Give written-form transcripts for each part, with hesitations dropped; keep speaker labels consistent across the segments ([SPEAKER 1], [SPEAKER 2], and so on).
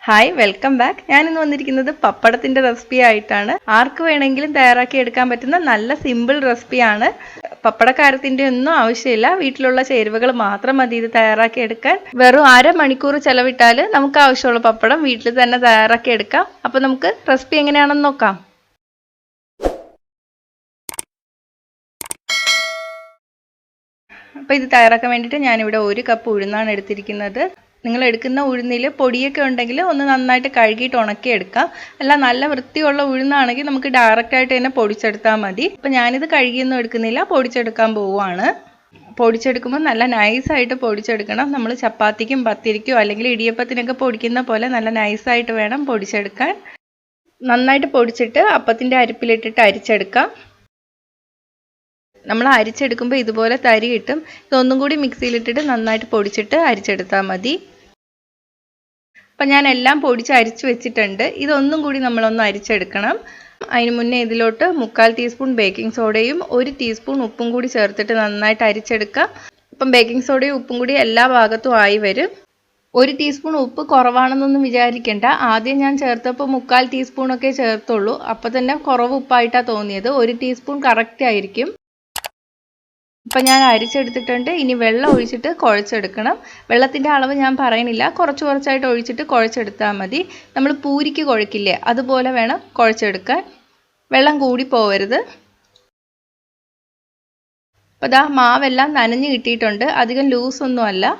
[SPEAKER 1] Hi, welcome back. ഞാനിന്ന് വന്നിരിക്കുന്നത് പപ്പടത്തിൻ്റെ recipe ആയിട്ടാണ്. ആർക്ക് വേണമെങ്കിലും തയ്യാറാക്കി എടുക്കാൻ പറ്റുന്ന നല്ല സിമ്പിൾ റെസിപ്പിയാണ്. പപ്പടക്കാരത്തിൻ്റെ ഒന്നും ആവശ്യമില്ല, വീട്ടിലുള്ള ചേരുവകൾ മാത്രം മതി ഇത് തയ്യാറാക്കി എടുക്കാൻ. വെറും അരമണിക്കൂർ ചെലവിട്ടാൽ നമുക്ക് ആവശ്യമുള്ള പപ്പടം വീട്ടിൽ തന്നെ തയ്യാറാക്കി എടുക്കാം. അപ്പോൾ നമുക്ക് റെസിപ്പി എങ്ങനെയാണെന്ന് നോക്കാം. അപ്പോൾ ഇത് തയ്യാറാക്കാൻ വേണ്ടിയിട്ട് ഞാനിവിടെ 1 കപ്പ് ഉഴുന്നാണ് എടുത്തിരിക്കുന്നത്. നിങ്ങൾ എടുക്കുന്ന ഉഴുന്നിൽ പൊടിയൊക്കെ ഉണ്ടെങ്കിൽ ഒന്ന് നന്നായിട്ട് കഴുകിയിട്ട് ഉണക്കി എടുക്കാം. അല്ല, നല്ല വൃത്തിയുള്ള ഉഴുന്നാണെങ്കിൽ നമുക്ക് ഡയറക്റ്റായിട്ട് തന്നെ പൊടിച്ചെടുത്താൽ മതി. അപ്പോൾ ഞാനിത് കഴുകിയൊന്നും എടുക്കുന്നില്ല, പൊടിച്ചെടുക്കാൻ പോവുകയാണ്. പൊടിച്ചെടുക്കുമ്പോൾ നല്ല നൈസായിട്ട് പൊടിച്ചെടുക്കണം. നമ്മൾ ചപ്പാത്തിക്കും പത്തിരിക്കോ അല്ലെങ്കിൽ ഇടിയപ്പത്തിനൊക്കെ പൊടിക്കുന്ന പോലെ നല്ല നൈസായിട്ട് വേണം പൊടിച്ചെടുക്കാൻ. നന്നായിട്ട് പൊടിച്ചിട്ട് അപ്പത്തിൻ്റെ അരിപ്പിലിട്ടിട്ട് അരിച്ചെടുക്കാം. നമ്മൾ അരിച്ചെടുക്കുമ്പോൾ ഇതുപോലെ തരി കിട്ടും. ഇതൊന്നും കൂടി മിക്സിയിലിട്ടിട്ട് നന്നായിട്ട് പൊടിച്ചിട്ട് അരിച്ചെടുത്താൽ മതി. അപ്പം ഞാൻ എല്ലാം പൊടിച്ച് അരിച്ച് വെച്ചിട്ടുണ്ട്. ഇതൊന്നും കൂടി നമ്മളൊന്ന് അരിച്ചെടുക്കണം. അതിന് മുന്നേ ഇതിലോട്ട് 1/4 ടീസ്പൂൺ ബേക്കിംഗ് സോഡയും 1 ടീസ്പൂൺ ഉപ്പും കൂടി ചേർത്തിട്ട് നന്നായിട്ട് അരിച്ചെടുക്കാം. അപ്പം ബേക്കിംഗ് സോഡയും ഉപ്പും കൂടി എല്ലാ ഭാഗത്തും ആയി വരും. 1 ടീസ്പൂൺ ഉപ്പ് കുറവാണെന്നൊന്നും വിചാരിക്കേണ്ട. ആദ്യം ഞാൻ ചേർത്തപ്പോൾ 1/4 ടീസ്പൂണൊക്കെ ചേർത്തുള്ളൂ. അപ്പോൾ തന്നെ കുറവ് ഉപ്പായിട്ടാണ് തോന്നിയത്. 1 ടീസ്പൂൺ കറക്റ്റ് ആയിരിക്കും. അപ്പം ഞാൻ അരിച്ചെടുത്തിട്ടുണ്ട്. ഇനി വെള്ളം ഒഴിച്ചിട്ട് കുഴച്ചെടുക്കണം. വെള്ളത്തിൻ്റെ അളവ് ഞാൻ പറയണില്ല, കുറച്ചായിട്ട് ഒഴിച്ചിട്ട് കുഴച്ചെടുത്താൽ മതി. നമ്മൾ പൂരിക്ക് കുഴക്കില്ലേ, അതുപോലെ വേണം കുഴച്ചെടുക്കാൻ. വെള്ളം കൂടി പോവരുത്. അപ്പോൾ ദാ മാവെല്ലാം നനഞ്ഞ് കിട്ടിയിട്ടുണ്ട്. അധികം ലൂസൊന്നുമല്ല,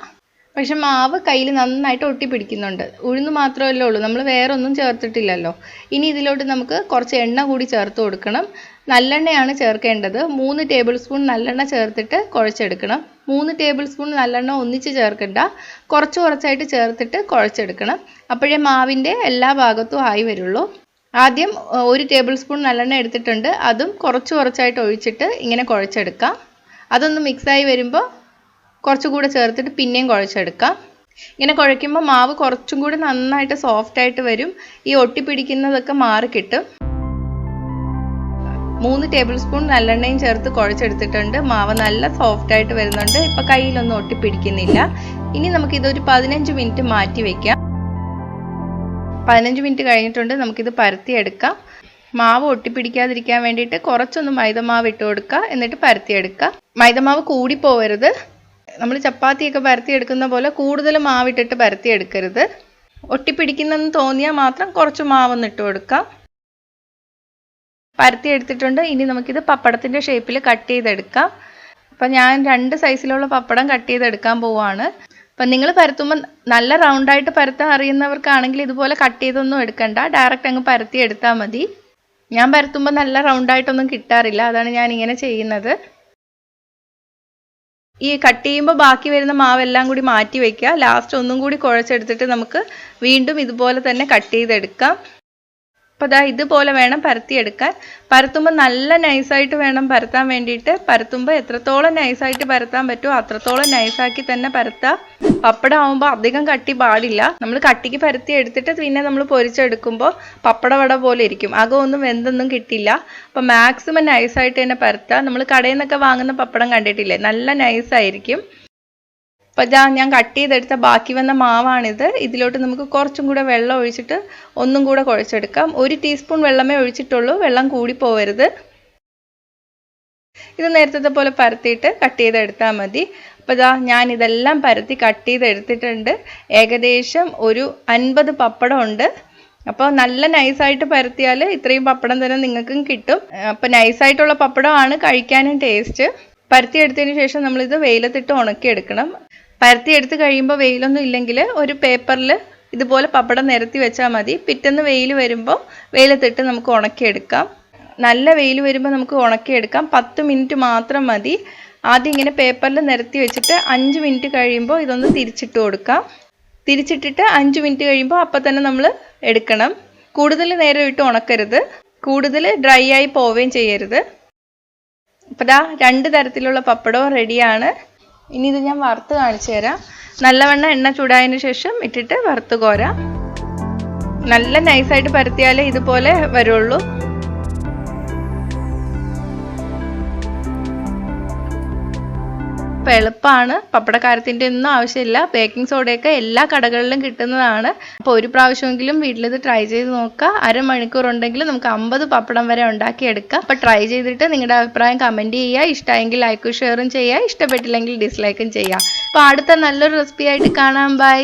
[SPEAKER 1] പക്ഷെ മാവ് കയ്യിൽ നന്നായിട്ട് ഒട്ടിപ്പിടിക്കുന്നുണ്ട്. ഉഴുന്ന് മാത്രമല്ലേ ഉള്ളൂ, നമ്മൾ വേറെ ഒന്നും ചേർത്തിട്ടില്ലല്ലോ. ഇനി ഇതിലോട്ട് നമുക്ക് കുറച്ച് എണ്ണ കൂടി ചേർത്ത് കൊടുക്കണം. നല്ലെണ്ണയാണ് ചേർക്കേണ്ടത്. 3 ടേബിൾ സ്പൂൺ നല്ലെണ്ണ ചേർത്തിട്ട് കുഴച്ചെടുക്കണം. 3 ടേബിൾ സ്പൂൺ നല്ലെണ്ണ ഒന്നിച്ച് ചേർക്കണ്ട, കുറച്ചായിട്ട് ചേർത്തിട്ട് കുഴച്ചെടുക്കണം. അപ്പോഴേ മാവിൻ്റെ എല്ലാ ഭാഗത്തും ആയി വരുള്ളൂ. ആദ്യം 1 ടേബിൾ സ്പൂൺ നല്ലെണ്ണ എടുത്തിട്ടുണ്ട്. അതും കുറച്ചായിട്ട് ഒഴിച്ചിട്ട് ഇങ്ങനെ കുഴച്ചെടുക്കാം. അതൊന്ന് മിക്സായി വരുമ്പോൾ കുറച്ചുകൂടെ ചേർത്തിട്ട് പിന്നെയും കുഴച്ചെടുക്കാം. ഇങ്ങനെ കുഴയ്ക്കുമ്പോൾ മാവ് കുറച്ചും കൂടി നന്നായിട്ട് സോഫ്റ്റായിട്ട് വരും. ഈ ഒട്ടിപ്പിടിക്കുന്നതൊക്കെ മാറി കിട്ടും. 3 ടേബിൾ സ്പൂൺ നല്ലെണ്ണയും ചേർത്ത് കുഴച്ചെടുത്തിട്ടുണ്ട്. മാവ് നല്ല സോഫ്റ്റായിട്ട് വരുന്നുണ്ട്. ഇപ്പം കയ്യിലൊന്നും ഒട്ടിപ്പിടിക്കുന്നില്ല. ഇനി നമുക്കിതൊരു 15 മിനിറ്റ് മാറ്റി വയ്ക്കാം. 15 മിനിറ്റ് കഴിഞ്ഞിട്ടുണ്ട്. നമുക്കിത് പരത്തിയെടുക്കാം. മാവ് ഒട്ടിപ്പിടിക്കാതിരിക്കാൻ വേണ്ടിയിട്ട് കുറച്ചൊന്ന് മൈദമാവ് ഇട്ട് കൊടുക്കുക, എന്നിട്ട് പരത്തിയെടുക്കുക. മൈദമാവ് കൂടിപ്പോവരുത്. നമ്മൾ ചപ്പാത്തിയൊക്കെ പരത്തിയെടുക്കുന്ന പോലെ കൂടുതൽ മാവിട്ടിട്ട് പരത്തിയെടുക്കരുത്. ഒട്ടിപ്പിടിക്കുന്നെന്ന് തോന്നിയാൽ മാത്രം കുറച്ച് മാവൊന്ന് ഇട്ട് കൊടുക്കാം. പരത്തിയെടുത്തിട്ടുണ്ട്. ഇനി നമുക്കിത് പപ്പടത്തിൻ്റെ ഷേപ്പിൽ കട്ട് ചെയ്തെടുക്കാം. അപ്പം ഞാൻ 2 സൈസിലുള്ള പപ്പടം കട്ട് ചെയ്തെടുക്കാൻ പോവുകയാണ്. അപ്പം നിങ്ങൾ പരത്തുമ്പോൾ നല്ല റൗണ്ടായിട്ട് പരത്താൻ അറിയുന്നവർക്കാണെങ്കിൽ ഇതുപോലെ കട്ട് ചെയ്തൊന്നും എടുക്കണ്ട, ഡയറക്റ്റ് അങ്ങ് പരത്തിയെടുത്താൽ മതി. ഞാൻ പരത്തുമ്പോൾ നല്ല റൗണ്ടായിട്ടൊന്നും കിട്ടാറില്ല, അതാണ് ഞാൻ ഇങ്ങനെ ചെയ്യുന്നത്. ഈ കട്ട് ചെയ്യുമ്പോൾ ബാക്കി വരുന്ന മാവെല്ലാം കൂടി മാറ്റി വയ്ക്കുക. ലാസ്റ്റ് ഒന്നും കൂടി കുഴച്ചെടുത്തിട്ട് നമുക്ക് വീണ്ടും ഇതുപോലെ തന്നെ കട്ട് ചെയ്തെടുക്കാം. അപ്പോൾ ദാ ഇതുപോലെ വേണം പരത്തിയെടുക്കാൻ. പരത്തുമ്പോൾ നല്ല നൈസായിട്ട് വേണം പരത്താൻ വേണ്ടിയിട്ട്. പരത്തുമ്പോൾ എത്രത്തോളം നൈസായിട്ട് പരത്താൻ പറ്റുമോ അത്രത്തോളം നൈസാക്കി തന്നെ പരത്താം. പപ്പടം ആകുമ്പോൾ അധികം കട്ടി പാടില്ല. നമ്മൾ കട്ടിക്ക് പരത്തി എടുത്തിട്ട് പിന്നെ നമ്മൾ പൊരിച്ചെടുക്കുമ്പോൾ പപ്പടവട പോലെ ഇരിക്കും, അകമൊന്നും വെന്തൊന്നും കിട്ടില്ല. അപ്പോൾ മാക്സിമം നൈസായിട്ട് തന്നെ പരത്താം. നമ്മൾ കടയിൽ നിന്നൊക്കെ വാങ്ങുന്ന പപ്പടം കണ്ടിട്ടില്ലേ, നല്ല നൈസായിരിക്കും. അപ്പോൾ ഞാൻ കട്ട് ചെയ്തെടുത്ത ബാക്കി വന്ന മാവാണിത്. ഇതിലോട്ട് നമുക്ക് കുറച്ചും കൂടെ വെള്ളം ഒഴിച്ചിട്ട് ഒന്നും കൂടെ കുഴച്ചെടുക്കാം. 1 ടീസ്പൂൺ വെള്ളമേ ഒഴിച്ചിട്ടുള്ളൂ, വെള്ളം കൂടി പോവരുത്. ഇത് നേരത്തെ പോലെ പരത്തിയിട്ട് കട്ട് ചെയ്തെടുത്താൽ മതി. അപ്പോൾ ഞാൻ ഇതെല്ലാം പരത്തി കട്ട് ചെയ്തെടുത്തിട്ടുണ്ട്. ഏകദേശം ഒരു 50 പപ്പടം ഉണ്ട്. അപ്പോൾ നല്ല നൈസായിട്ട് പരത്തിയാൽ ഇത്രയും പപ്പടം തന്നെ നിങ്ങൾക്കും കിട്ടും. അപ്പോൾ നൈസായിട്ടുള്ള പപ്പടമാണ് കഴിക്കാനും ടേസ്റ്റ്. പരത്തിയെടുത്തതിന് ശേഷം നമ്മളിത് വെയിലത്തിട്ട് ഉണക്കിയെടുക്കണം. പരത്തിയെടുത്ത് കഴിയുമ്പോൾ വെയിലൊന്നും ഇല്ലെങ്കിൽ ഒരു പേപ്പറിൽ ഇതുപോലെ പപ്പടം നിരത്തി വെച്ചാൽ മതി. പിറ്റേന്ന് വെയിൽ വരുമ്പോൾ വെയിലത്തിട്ട് നമുക്ക് ഉണക്കിയെടുക്കാം. നല്ല വെയിൽ വരുമ്പോൾ നമുക്ക് ഉണക്കിയെടുക്കാം. 10 മിനിറ്റ് മാത്രം മതി. ആദ്യം ഇങ്ങനെ പേപ്പറിൽ നിരത്തി വെച്ചിട്ട് 5 മിനിറ്റ് കഴിയുമ്പോൾ ഇതൊന്ന് തിരിച്ചിട്ട് കൊടുക്കാം. തിരിച്ചിട്ടിട്ട് 5 മിനിറ്റ് കഴിയുമ്പോൾ അപ്പം തന്നെ നമ്മൾ എടുക്കണം. കൂടുതൽ നേരം ഇട്ട് ഉണക്കരുത്, കൂടുതൽ ഡ്രൈ ആയി പോവുകയും ചെയ്യരുത്. അപ്പോൾ 2 തരത്തിലുള്ള പപ്പടവും റെഡിയാണ്. ഇനി ഇത് ഞാൻ വറുത്ത് കാണിച്ചു തരാം. നല്ലവണ്ണം എണ്ണ ചൂടായതിന് ശേഷം ഇട്ടിട്ട് വറുത്ത് കോരാം. നല്ല നൈസായിട്ട് പരത്തിയാലേ ഇതുപോലെ വരുള്ളൂ. അപ്പോൾ എളുപ്പമാണ്. പപ്പടക്കാരത്തിൻ്റെ ഒന്നും ആവശ്യമില്ല. ബേക്കിംഗ് സോഡയൊക്കെ എല്ലാ കടകളിലും കിട്ടുന്നതാണ്. അപ്പോൾ ഒരു പ്രാവശ്യമെങ്കിലും വീട്ടിലിത് ട്രൈ ചെയ്ത് നോക്കുക. അരമണിക്കൂർ ഉണ്ടെങ്കിൽ നമുക്ക് 50 പപ്പടം വരെ ഉണ്ടാക്കിയെടുക്കാം. അപ്പോൾ ട്രൈ ചെയ്തിട്ട് നിങ്ങളുടെ അഭിപ്രായം കമൻറ്റ് ചെയ്യുക. ഇഷ്ടമായെങ്കിൽ ലൈക്കും ഷെയറും ചെയ്യുക. ഇഷ്ടപ്പെട്ടില്ലെങ്കിൽ ഡിസ്ലൈക്കും ചെയ്യുക. അപ്പോൾ അടുത്ത നല്ലൊരു റെസിപ്പി ആയിട്ട് കാണാം. ബൈ.